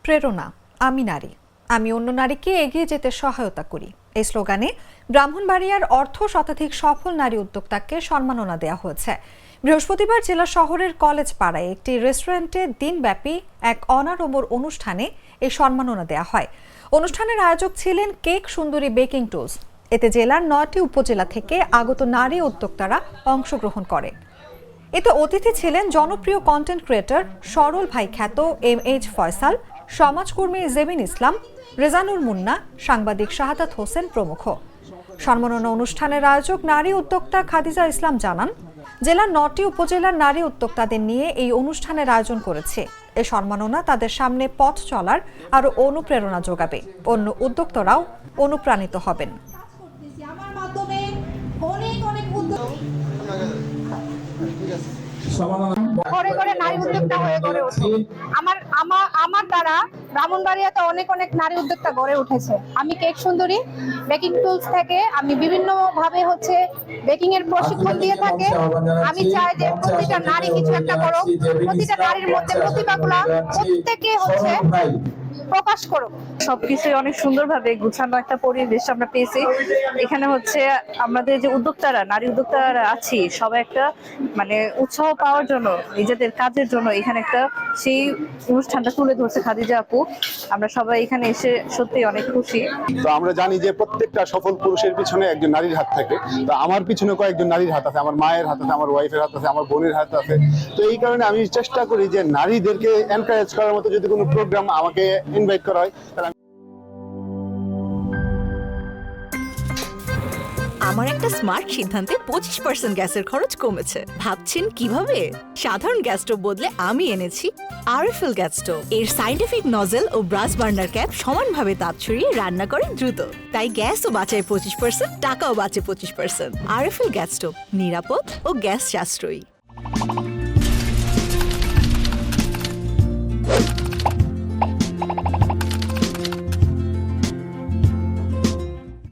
প্রেরণা, আমি নারী, আমি অন্য নারীকে এগিয়ে যেতে সহায়তা করি এই স্লোগানে ব্রাহ্মণবাড়িয়ার অর্ধ শতাধিক সফল নারী উদ্যোক্তাকে সম্মাননা দেওয়া হয়েছে। বৃহস্পতিবার জেলা শহরের কলেজ পাড়ায় একটি রেস্টুরেন্টে দিনব্যাপী এক অনাড়ম্বর অনুষ্ঠানে এই সম্মাননা দেওয়া হয়। অনুষ্ঠানের আয়োজক ছিলেন কেক সুন্দরী বেকিং টুলস। এতে জেলার 9টি উপজেলা থেকে আগত নারী উদ্যোক্তারা অংশগ্রহণ করেন। এতে অতিথি ছিলেন জনপ্রিয় কন্টেন্ট ক্রিয়েটর সরল ভাই খ্যাত MH ফয়সাল, সমাজকর্মী জেবিন ইসলাম, রেজানুর মুন্না, সাংবাদিক শাহাদাত হোসেন প্রমুখ। সম্মাননা অনুষ্ঠানের আয়োজক নারী উদ্যোক্তা খাদিজা ইসলাম জানান, জেলার 9টি উপজেলার নারী উদ্যোক্তাদের নিয়ে এই অনুষ্ঠানের আয়োজন করেছে। এই সম্মাননা তাদের সামনে পথ চলার আরো অনুপ্রেরণা যোগাবে। অন্য উদ্যোক্তারাও অনুপ্রাণিত হবেন। ঘরে ঘরে নারী উদ্যোক্তা হয়ে গড়ে ওঠে। আমার দ্বারা ব্রাহ্মণবাড়িয়াতে অনেক নারী উদ্যোক্তা গড়ে উঠেছে। আমি কেক সুন্দরী বেকিং টুলস থেকে আমি বিভিন্ন ভাবে বেকিং এর প্রশিক্ষণ দিয়ে থাকে। আমি চাই যে প্রতিটা নারী কিছু একটা করো, প্রতিটা নারীর মধ্যে প্রতিভাগুলা প্রত্যেকে প্রকাশ করো। সবকিছু অনেক সুন্দরভাবে গুছানো একটা পরিবেশ আমরা পেয়েছি। এখানে আমাদের যে উদ্যোক্তারা, নারী উদ্যোক্তারা আছি, সবাই একটা উৎসাহ পাওয়ার জন্য, নিজেদের কাজের জন্য এখানে একটা সেই অনুষ্ঠানটা তুলে ধরছে খাদিজা আপু। আমরা সবাই এখানে এসে সত্যি অনেক খুশি। তো আমরা জানি যে প্রত্যেকটা সফল পুরুষের পিছনে একজন নারীর হাত থাকে। তো আমার পিছনে কয়েকজন নারীর হাত আছে, আমার মায়ের হাত আছে, আমার ওয়াইফের হাত আছে, আমার বোনের হাত আছে। তো এই কারণে আমি চেষ্টা করি যে নারীদেরকে এনকারেজ করার মতো যদি কোনো প্রোগ্রাম আমাকে ইনভাইট করা হয়। আমার একটা স্মার্ট সিদ্ধান্তে 25% গ্যাসের খরচ কমেছে। ভাবছেন কিভাবে? সাধারণ গ্যাস স্টোভ বদলে আমি এনেছি আরএফএল গ্যাস স্টোভ। এর সাইন্টিফিক নজল ও ব্রাস বার্নার ক্যাপ সমানভাবে তাপ ছড়িয়ে রান্না করে দ্রুত। তাই গ্যাসও বাঁচায় 25%, টাকাও বাঁচে 25%। আরএফএল গ্যাস স্টোভ নিরাপদ ও গ্যাস সাশ্রয়ী।